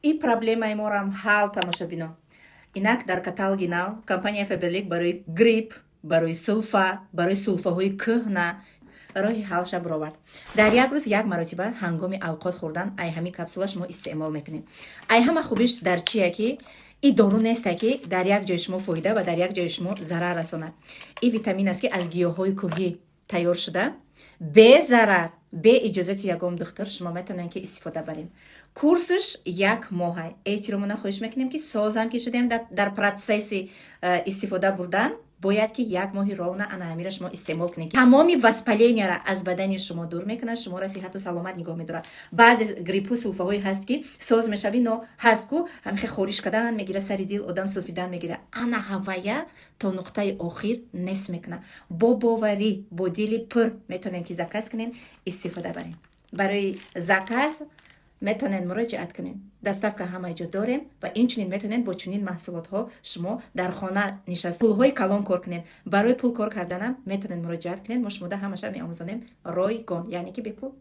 این проблемаи морам ҳал тамошобино. Инак дар каталоги нав компания Faberlic барои грипп, барои сулфа, барои сулфаҳои кӯҳна роҳи ҳалша баровард. Дар як рӯз як маротиба ҳангоми авқот хӯрдан айҳами капсула шумо истеъмол мекунед. Айҳама хубиш дар чие ки ин дору несте ки дар як ҷои шумо фоида ва дар як ҷои шумо зарар расонад. Ин витамин аст ки аз гиёҳҳои кӯҳӣ тайёр шуда бе зарар, бе иҷозати ягон духтур шумо метавонед ки истифода баред. Курсиш як моҳа. Эҳтиромона хоҳиш мекунем ки созам ки шудем дар процесси истифода бурдан бояд ки як моҳи ровна ана ҳамира шумо истеъмол кунед. Тамоми воспаленияра аз бадани шумо дур мекунад, шуморо сиҳату саломат нигоҳ медорад. баъзе гриппу сулфаҳое ҳаст ки соз мешавӣ, но ҳаст ку ҳамихе хориш кардан мегира, сари дил одам сулфидан мегира. Ана ҳавая то нуқтаи охир нест мекунад. Бо боварӣ, бо дили пур метавонем ки заказ кунем, истифода барем. Барои заказ метавонед муроҷиат кунед. Доставка ҳама ҷо дорем ва инчунин метавонед бо чунин маҳсулотҳо шумо дар хона нишаста пулҳои калон кор кунед. Барои пул кор карданам метавонед муроҷиат кунед. Мо шумода ҳамаша меомӯзонем ройгон, яъне ки бепул.